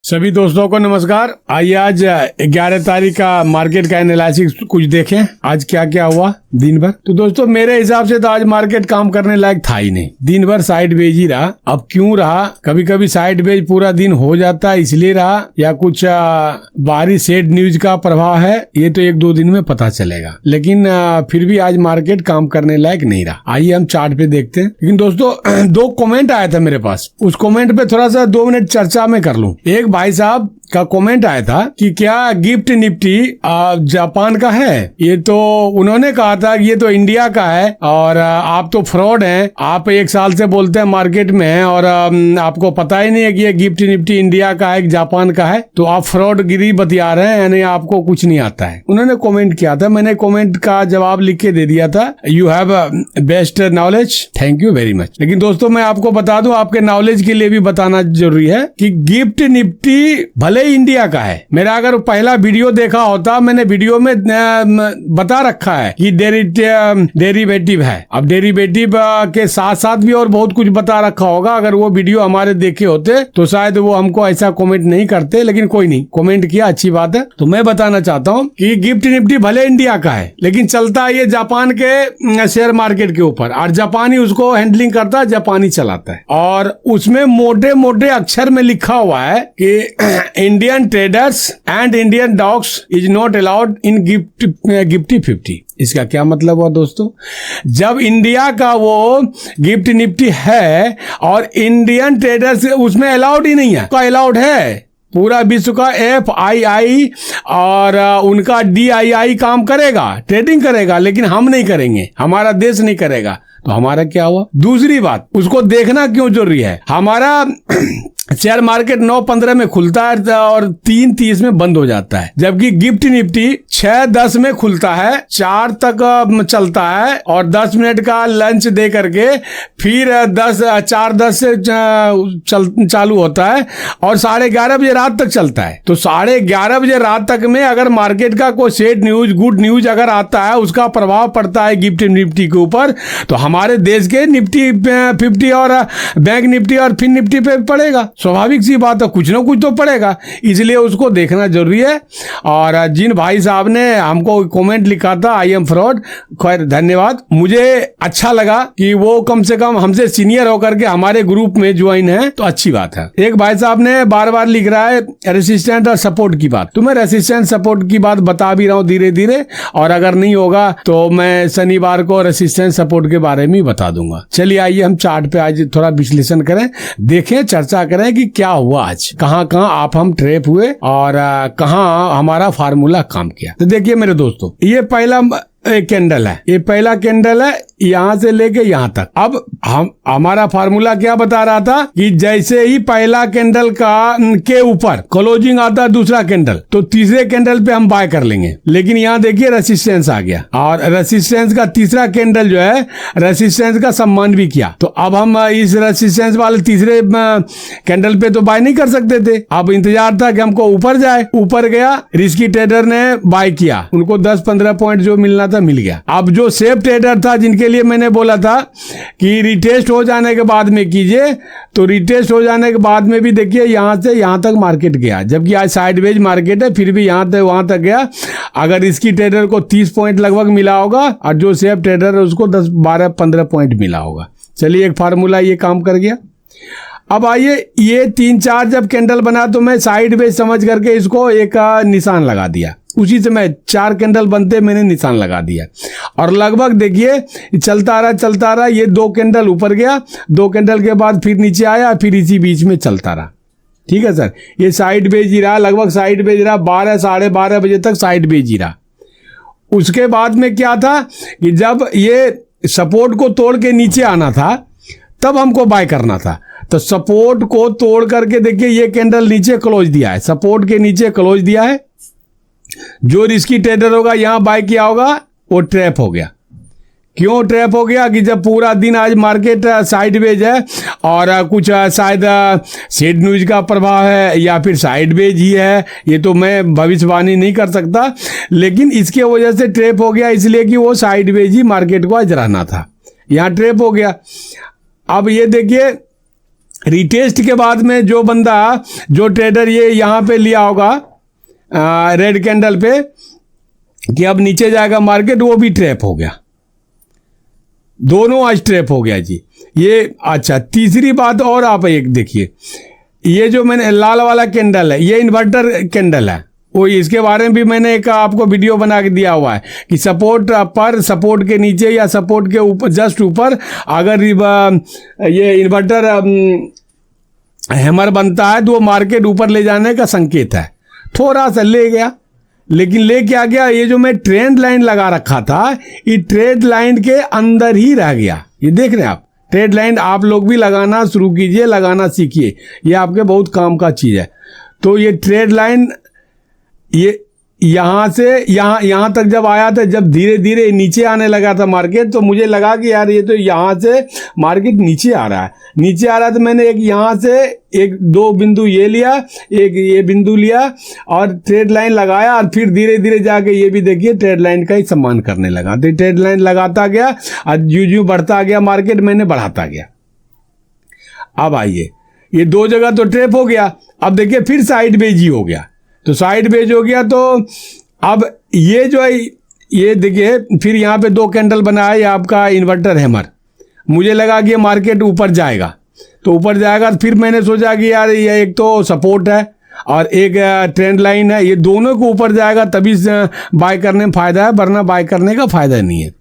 सभी दोस्तों को नमस्कार। आइए आज 11 तारीख का मार्केट का एनालिसिस कुछ देखें आज क्या क्या हुआ दिन भर। तो दोस्तों मेरे हिसाब से तो आज मार्केट काम करने लायक था ही नहीं। दिन भर साइड वेज ही रहा। अब क्यों रहा, कभी कभी साइड वेज पूरा दिन हो जाता है इसलिए रहा या कुछ बाहरी सेड न्यूज का प्रभाव है, ये तो 1-2 दिन में पता चलेगा। लेकिन फिर भी आज मार्केट काम करने लायक नहीं रहा। आइए हम चार्ट पे देखते हैं। लेकिन दोस्तों 2 कमेंट आया था मेरे पास, उस कमेंट पे थोड़ा सा 2 मिनट चर्चा में कर लूं। एक भाई साहब का कमेंट आया था कि क्या गिफ्ट निफ्टी जापान का है। ये तो उन्होंने कहा था कि ये तो इंडिया का है और आप तो फ्रॉड हैं। आप 1 साल से बोलते हैं मार्केट में हैं और आपको पता ही नहीं है कि ये गिफ्ट निफ्टी इंडिया का है जापान का है, तो आप फ्रॉड गिरी बतिया रहे हैं, यानी आपको कुछ नहीं आता है। उन्होंने कमेंट किया था, मैंने कमेंट का जवाब लिख के दे दिया था, you have best knowledge, thank you very much. लेकिन दोस्तों मैं आपको बता दूं, आपके नॉलेज के लिए भी बताना जरूरी है कि गिफ्ट निफ्टी भले इंडिया का है। मेरा अगर पहला वीडियो देखा होता, मैंने वीडियो में बता रखा है कि डेरिवेटिव है। अब डेरिवेटिव के साथ साथ भी और बहुत कुछ बता रखा होगा। अगर वो वीडियो हमारे देखे होते तो शायद वो हमको ऐसा कमेंट नहीं करते, लेकिन कोई नहीं, कमेंट किया, अच्छी बात है। तो मैं बताना चाहता हूँ कि गिफ्ट निफ्टी भले इंडिया का है लेकिन चलता है ये जापान के शेयर मार्केट के ऊपर, और जापानी उसको हैंडलिंग करता है, जापानी चलाता है। और उसमें मोटे मोटे अक्षर में लिखा हुआ है कि Indian traders and Indian dogs is not allowed in Gifty 50। इसका क्या मतलब हुआ दोस्तों, जब इंडिया का वो गिफ्ट निफ्टी है और इंडियन ट्रेडर्स उसमें अलाउड ही नहीं है, तो अलाउड है पूरा विश्व का FII और उनका DII काम करेगा, ट्रेडिंग करेगा, लेकिन हम नहीं करेंगे, हमारा देश नहीं करेगा। तो हमारा क्या हुआ। दूसरी बात, उसको देखना क्यों जरूरी है। हमारा शेयर मार्केट 9:15 में खुलता है और 3:30 में बंद हो जाता है, जबकि गिफ्ट निफ्टी 6:10 में खुलता है, 4 तक चलता है और 10 मिनट का लंच दे करके फिर 4:10 से चालू होता है और 11:30 बजे रात तक चलता है। तो 11:30 बजे रात तक में अगर मार्केट का कोई सेड न्यूज, गुड न्यूज अगर आता है, उसका प्रभाव पड़ता है गिफ्ट निफ्टी के ऊपर, तो हमारे देश के निफ्टी 50 और बैंक निफ्टी और फिन निफ्टी पे पड़ेगा। स्वाभाविक सी बात है, कुछ ना कुछ तो पड़ेगा, इसलिए उसको देखना जरूरी है। और जिन भाई साहब ने हमको कमेंट लिखा था आई एम फ्रॉड, खैर धन्यवाद। मुझे अच्छा लगा कि वो कम से कम हमसे सीनियर होकर के हमारे ग्रुप में ज्वाइन है, तो अच्छी बात है। एक भाई साहब ने बार बार लिख रहा है रेसिस्टेंट और सपोर्ट की बात, तो मैं रेसिस्टेंट सपोर्ट की बात बता भी रहा हूँ धीरे धीरे, और अगर नहीं होगा तो मैं शनिवार को रेसिस्टेंट सपोर्ट के बारे में बता दूंगा। चलिए आइए हम चार्ट पे आज थोड़ा विश्लेषण करें, देखें, चर्चा करें कि क्या हुआ आज, कहां आप हम ट्रैप हुए और कहां हमारा फार्मूला काम किया। तो देखिए मेरे दोस्तों, ये पहला कैंडल है, ये पहला कैंडल है यहां से लेके यहां तक। अब हम हमारा फार्मूला क्या बता रहा था कि जैसे ही पहला कैंडल के ऊपर क्लोजिंग आता है दूसरा कैंडल, तो तीसरे कैंडल पे हम बाय कर लेंगे। लेकिन यहाँ देखिए रेसिस्टेंस आ गया और रेसिस्टेंस का तीसरा कैंडल जो है रेसिस्टेंस का सम्मान भी किया। तो अब हम इस रेसिस्टेंस वाले तीसरे कैंडल पे तो बाय नहीं कर सकते थे, अब इंतजार था कि हमको ऊपर जाए। ऊपर गया, रिस्की ट्रेडर ने बाय किया, उनको 10-15 पॉइंट जो मिलना था मिल गया। अब जो सेफ ट्रेडर था, जिनके लिए मैंने बोला था कि रिटेस्ट हो जाने के बाद में कीजिए, तो रिटेस्ट हो जाने के बाद में भी देखिए यहां से यहां तक मार्केट गया, जबकि आज साइडवेज मार्केट है, फिर भी यहां तक वहां तक गया। अगर इसकी ट्रेडर को 30 पॉइंट लगभग मिला होगा और जो सेफ ट्रेडर है उसको 10-12-15 पॉइंट मिला होगा। चलिए एक फार्मूला ये काम कर गया। अब आइए, ये 3-4 जब कैंडल बना तो मैं साइडवेज समझ करके इसको एक निशान लगा दिया, उसी से मैं 4 कैंडल बनते मैंने निशान लगा दिया और लगभग देखिए चलता रहा। ये 2 कैंडल ऊपर गया, 2 कैंडल के बाद फिर नीचे आया, फिर इसी बीच में चलता रहा। ठीक है सर, ये साइड बेज ही रहा, लगभग साइड बेज रहा, 12-12:30 बजे तक साइड बेज ही रहा। उसके बाद में क्या था कि जब ये सपोर्ट को तोड़ के नीचे आना था तब हमको बाय करना था। तो सपोर्ट को तोड़ करके देखिए ये कैंडल नीचे क्लोज दिया है, सपोर्ट के नीचे क्लोज दिया है। जो रिस्की ट्रेडर होगा यहां बाय किया होगा वो ट्रैप हो गया। क्यों ट्रैप हो गया कि जब पूरा दिन आज मार्केट साइडवेज है और कुछ शायद सेड न्यूज का प्रभाव है या फिर साइडवेज ही है, ये तो मैं भविष्यवाणी नहीं कर सकता, लेकिन इसके वजह से ट्रैप हो गया, इसलिए कि वो साइडवेज ही मार्केट को आज रहना था, यहाँ ट्रैप हो गया। अब ये देखिए रिटेस्ट के बाद में जो बंदा, जो ट्रेडर ये यहाँ पे लिया होगा रेड कैंडल पे कि अब नीचे जाएगा मार्केट, वो भी ट्रैप हो गया, दोनों आज ट्रैप हो गया जी ये। अच्छा, तीसरी बात और आप एक देखिए, ये जो मैंने लाल वाला कैंडल है ये इन्वर्टर कैंडल है, वो इसके बारे में भी मैंने एक आपको वीडियो बना के दिया हुआ है कि सपोर्ट पर, सपोर्ट के नीचे या सपोर्ट के ऊपर, जस्ट ऊपर अगर ये इन्वर्टर हैमर बनता है तो वो मार्केट ऊपर ले जाने का संकेत है। थोड़ा सा ले गया, लेकिन ले क्या गया, ये जो मैं ट्रेंड लाइन लगा रखा था ये ट्रेड लाइन के अंदर ही रह गया। ये देख रहे हैं आप, ट्रेड लाइन आप लोग भी लगाना शुरू कीजिए, लगाना सीखिए, ये आपके बहुत काम का चीज़ है। तो ये ट्रेड लाइन ये यहाँ से यहाँ तक जब आया था, जब धीरे धीरे नीचे आने लगा था मार्केट, तो मुझे लगा कि यार ये तो यहाँ से मार्केट नीचे आ रहा है, नीचे आ रहा है। तो मैंने एक यहाँ से एक दो बिंदु ये लिया, एक ये बिंदु लिया और ट्रेड लाइन लगाया, और फिर धीरे धीरे जाके ये भी देखिए ट्रेड लाइन का ही सम्मान करने लगा। तो ट्रेड लाइन लगाता गया और यूं बढ़ता गया मार्केट, मैंने बढ़ाता गया। अब आइए, ये दो जगह तो ट्रैप हो गया, अब देखिए फिर साइडवेज ही हो गया। तो साइडवेज हो गया तो अब ये जो है, ये देखिए फिर यहाँ पे दो कैंडल बनाया, ये आपका इन्वर्टर हैमर। मुझे लगा कि ये मार्केट ऊपर जाएगा, तो ऊपर जाएगा। फिर मैंने सोचा कि यार ये एक तो सपोर्ट है और एक ट्रेंड लाइन है, ये दोनों को ऊपर जाएगा तभी बाय करने में फ़ायदा है, वरना बाय करने का फ़ायदा नहीं है।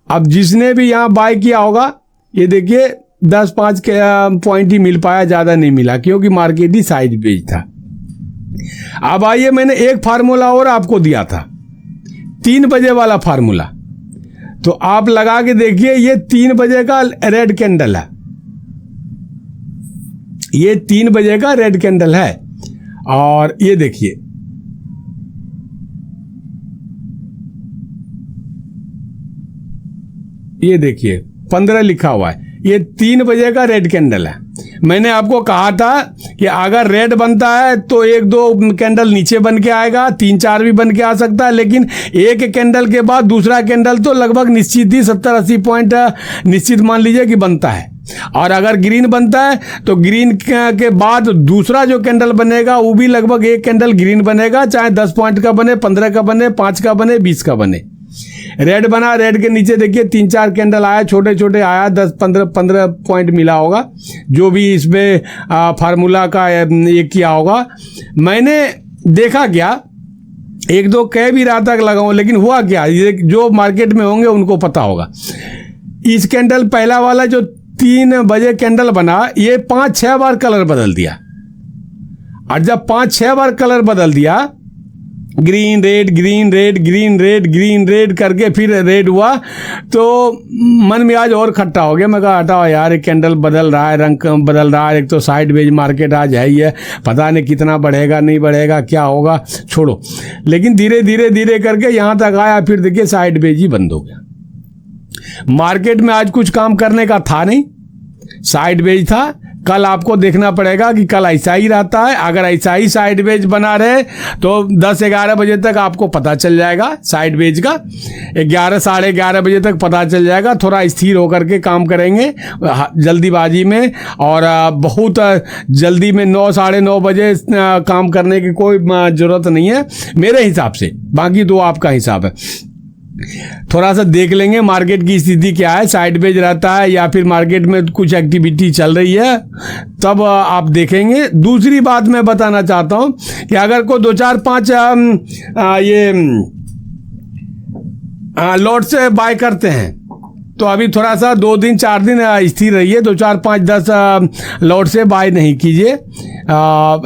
अब जिसने भी यहाँ बाय किया होगा, ये देखिए 10-5 पॉइंट ही मिल पाया, ज़्यादा नहीं मिला, क्योंकि मार्केट ही साइडवेज था। अब आइए, मैंने एक फार्मूला और आपको दिया था, 3 बजे वाला फार्मूला, तो आप लगा के देखिए। ये 3 बजे का रेड कैंडल है, ये 3 बजे का रेड कैंडल है। और ये देखिए, ये देखिए 15 लिखा हुआ है, ये 3 बजे का रेड कैंडल है। मैंने आपको कहा था कि अगर रेड बनता है तो 1-2 कैंडल नीचे बन के आएगा, 3-4 भी बन के आ सकता है, लेकिन एक कैंडल के बाद दूसरा कैंडल तो लगभग निश्चित ही 70-80 पॉइंट निश्चित मान लीजिए कि बनता है। और अगर ग्रीन बनता है तो ग्रीन के बाद दूसरा जो कैंडल बनेगा वो भी लगभग एक कैंडल ग्रीन बनेगा, चाहे 10 पॉइंट का बने, 15 का बने, 5 का बने, 20 का बने। रेड बना, रेड के नीचे देखिए 3-4 कैंडल आया, छोटे छोटे आया, 10-15 पॉइंट मिला होगा, जो भी इसमें फार्मूला का ये किया होगा। मैंने देखा क्या, 1-2 कह भी रहा था लगाऊं, लेकिन हुआ क्या, ये जो मार्केट में होंगे उनको पता होगा। इस कैंडल पहला वाला जो 3 बजे कैंडल बना, ये 5-6 बार कलर बदल दिया, और जब 5-6 बार कलर बदल दिया, green red green red green red green red करके फिर रेड हुआ, तो मन में आज और खट्टा हो गया। मैं कहा हटाओ यार, एक कैंडल बदल रहा है, रंग बदल रहा है, एक तो साइडवेज मार्केट आज है ही है, पता नहीं कितना बढ़ेगा नहीं बढ़ेगा, क्या होगा, छोड़ो। लेकिन धीरे धीरे धीरे करके यहाँ तक आया, फिर देखिए साइडवेज ही बंद हो गया। मार्केट में आज कुछ काम करने का था नहीं, साइडवेज था। कल आपको देखना पड़ेगा कि कल ऐसा ही रहता है। अगर ऐसा ही साइडवेज बना रहे तो 10-11 बजे तक आपको पता चल जाएगा साइडवेज का, 11 साढ़े 11 बजे तक पता चल जाएगा। थोड़ा स्थिर होकर के काम करेंगे जल्दीबाजी में, और बहुत जल्दी में 9 साढ़े 9 बजे काम करने की कोई ज़रूरत नहीं है मेरे हिसाब से, बाकी तो आपका हिसाब है। थोड़ा सा देख लेंगे मार्केट की स्थिति क्या है, साइडवेज रहता है या फिर मार्केट में कुछ एक्टिविटी चल रही है, तब आप देखेंगे। दूसरी बात मैं बताना चाहता हूं कि अगर कोई 2-4-5 ये लॉट से बाय करते हैं तो अभी थोड़ा सा 2 दिन 4 दिन स्थिर रहिए, 2 4 5 10 लॉट से बाय नहीं कीजिए,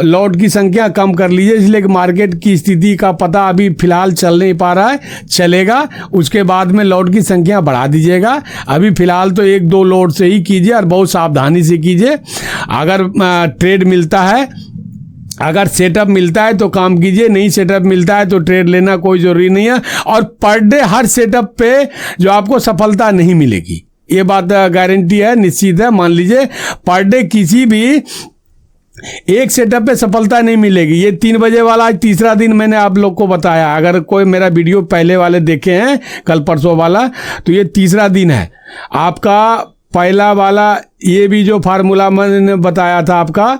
लॉट की संख्या कम कर लीजिए, इसलिए कि मार्केट की स्थिति का पता अभी फिलहाल चल नहीं पा रहा है, चलेगा उसके बाद में लॉट की संख्या बढ़ा दीजिएगा। अभी फिलहाल तो 1-2 लॉट से ही कीजिए और बहुत सावधानी से कीजिए। अगर ट्रेड मिलता है, अगर सेटअप मिलता है तो काम कीजिए, नहीं सेटअप मिलता है तो ट्रेड लेना कोई ज़रूरी नहीं है। और पर डे हर सेटअप पे जो आपको सफलता नहीं मिलेगी, ये बात गारंटी है, निश्चित है। मान लीजिए पर डे किसी भी एक सेटअप पे सफलता नहीं मिलेगी। ये 3 बजे वाला आज तीसरा दिन मैंने आप लोग को बताया, अगर कोई मेरा वीडियो पहले वाले देखे हैं कल परसों वाला, तो ये तीसरा दिन है आपका। पहला वाला ये भी जो फार्मूला मैंने बताया था आपका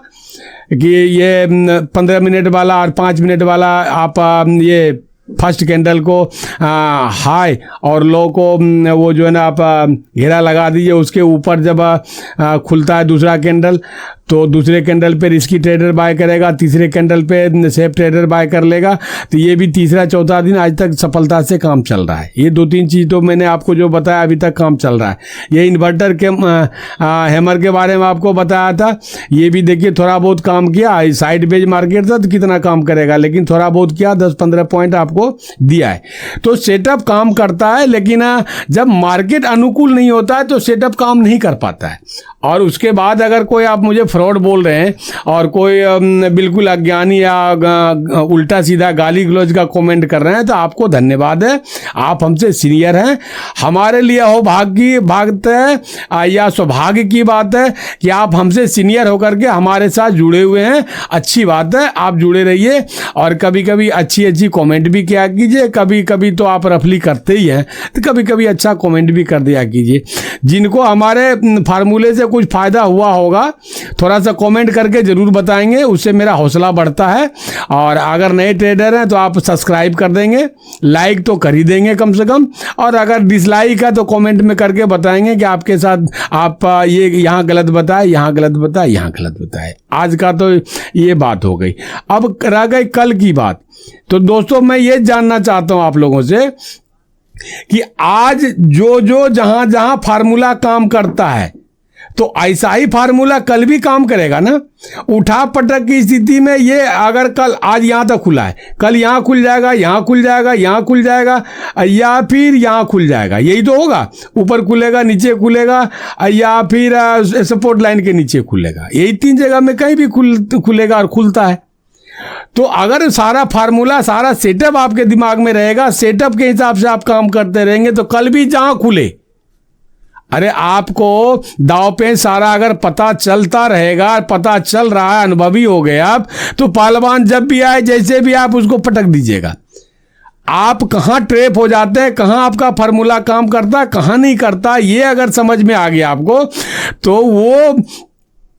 कि ये 15 मिनट वाला और 5 मिनट वाला, आप ये फर्स्ट कैंडल को हाई और लो को वो जो है ना आप घेरा लगा दीजिए, उसके ऊपर जब खुलता है दूसरा कैंडल तो दूसरे कैंडल पे रिस्की ट्रेडर बाय करेगा, तीसरे कैंडल पे सेफ ट्रेडर बाय कर लेगा। तो ये भी तीसरा चौथा दिन आज तक सफलता से काम चल रहा है। ये 2-3 चीज़ तो मैंने आपको जो बताया अभी तक काम चल रहा है। ये इन्वर्टर के हैमर के बारे में आपको बताया था, ये भी देखिए थोड़ा बहुत काम किया। साइड बेज मार्केट था तो कितना काम करेगा, लेकिन थोड़ा बहुत किया, 10-15 पॉइंट आपको दिया है। तो सेटअप काम करता है, लेकिन जब मार्केट अनुकूल नहीं होता है तो सेटअप काम नहीं कर पाता है। और उसके बाद अगर कोई आप मुझे फ्रॉड बोल रहे हैं और कोई बिल्कुल अज्ञानी या उल्टा सीधा गाली गलौज का कमेंट कर रहे हैं तो आपको धन्यवाद है, आप हमसे सीनियर हैं। हमारे लिए हो भाग्य की बात है या सौभाग्य की बात है कि आप हमसे सीनियर होकर के हमारे साथ जुड़े हुए हैं। अच्छी बात है, आप जुड़े रहिए और कभी कभी अच्छी कमेंट भी किया कीजिए। कभी कभी तो आप रफली करते ही हैं, तो कभी कभी अच्छा कमेंट भी कर दिया कीजिए। जिनको हमारे फार्मूले से कुछ फ़ायदा हुआ होगा थोड़ा सा कमेंट करके ज़रूर बताएंगे, उससे मेरा हौसला बढ़ता है। और अगर नए ट्रेडर हैं तो आप सब्सक्राइब कर देंगे, लाइक तो कर ही देंगे कम से कम, और अगर डिसलाइक है तो कमेंट में करके बताएंगे कि आपके साथ आप ये यहाँ गलत बताए, यहाँ गलत बताए, यहाँ गलत बताए। आज का तो ये बात हो गई। अब रह गई कल की बात। तो दोस्तों मैं ये जानना चाहता हूँ आप लोगों से कि आज जो जहां जहां फार्मूला काम करता है तो ऐसा ही फार्मूला कल भी काम करेगा ना। उठा पटक की स्थिति में ये अगर कल आज यहाँ तक खुला है, कल यहाँ खुल जाएगा, यहाँ खुल जाएगा, यहाँ खुल जाएगा या फिर यहाँ खुल जाएगा, यही तो होगा। ऊपर खुलेगा, नीचे खुलेगा या फिर सपोर्ट लाइन के नीचे खुलेगा, यही 3 जगह में कहीं भी खुलेगा और खुलता है। तो अगर सारा फार्मूला, सारा सेटअप आपके दिमाग में रहेगा, सेटअप के हिसाब से आप काम करते रहेंगे तो कल भी जहां खुले, अरे आपको दांव पे सारा अगर पता चलता रहेगा, पता चल रहा है, अनुभवी हो गए आप, तो पहलवान जब भी आए जैसे भी आप उसको पटक दीजिएगा। आप कहाँ ट्रैप हो जाते हैं, कहाँ आपका फार्मूला काम करता है, कहाँ नहीं करता, ये अगर समझ में आ गया आपको तो वो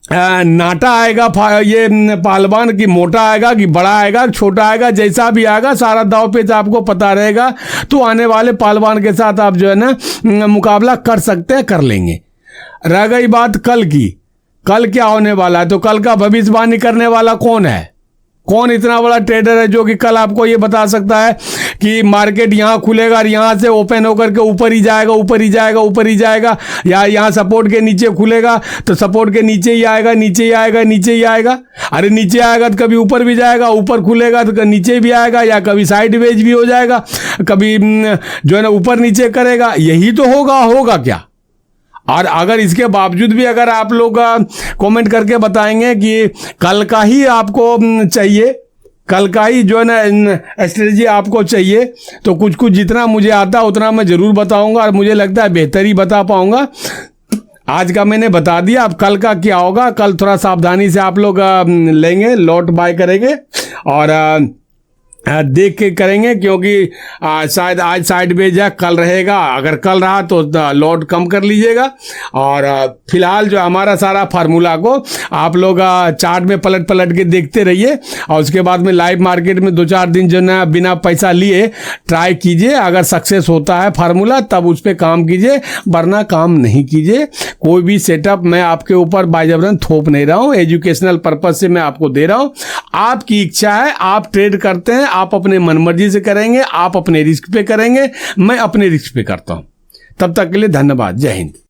नाटा आएगा, ये पहलवान की मोटा आएगा कि बड़ा आएगा, छोटा आएगा, जैसा भी आएगा सारा दांव पेच आपको पता रहेगा। तो आने वाले पहलवान के साथ आप जो है ना मुकाबला कर सकते हैं, कर लेंगे। रह गई बात कल की, कल क्या होने वाला है, तो कल का भविष्यवाणी करने वाला कौन है? कौन इतना बड़ा ट्रेडर है जो कि कल आपको ये बता सकता है कि मार्केट यहाँ खुलेगा और यहाँ से ओपन होकर के ऊपर ही जाएगा, ऊपर ही जाएगा, ऊपर ही जाएगा, या यहाँ सपोर्ट के नीचे खुलेगा तो सपोर्ट के नीचे ही आएगा, नीचे ही आएगा, नीचे ही आएगा। अरे नीचे आएगा तो कभी ऊपर भी जाएगा, ऊपर खुलेगा तो नीचे भी आएगा, या कभी साइड वेज भी हो जाएगा, कभी जो है ना ऊपर नीचे करेगा। यही तो होगा क्या? और अगर इसके बावजूद भी अगर आप लोग कमेंट करके बताएंगे कि कल का ही आपको चाहिए, कल का ही जो है ना स्ट्रेटजी आपको चाहिए, तो कुछ जितना मुझे आता उतना मैं ज़रूर बताऊंगा और मुझे लगता है बेहतर ही बता पाऊंगा। आज का मैंने बता दिया, अब कल का क्या होगा, कल थोड़ा सावधानी से आप लोग लेंगे, लॉट बाय करेंगे और देख के करेंगे, क्योंकि शायद आज साइड वेज है, कल रहेगा। अगर कल रहा तो लॉट कम कर लीजिएगा। और फिलहाल जो हमारा सारा फार्मूला को आप लोग चार्ट में पलट के देखते रहिए और उसके बाद में लाइव मार्केट में 2-4 दिन जो है बिना पैसा लिए ट्राई कीजिए। अगर सक्सेस होता है फार्मूला तब उस पर काम कीजिए, वरना काम नहीं कीजिए। कोई भी सेटअप मैं आपके ऊपर बाय जबरन थोप नहीं रहा हूँ, एजुकेशनल पर्पज से मैं आपको दे रहा हूँ। आपकी इच्छा है, आप ट्रेड करते हैं, आप अपने मनमर्जी से करेंगे, आप अपने रिस्क पे करेंगे, मैं अपने रिस्क पे करता हूं। तब तक के लिए धन्यवाद। जय हिंद।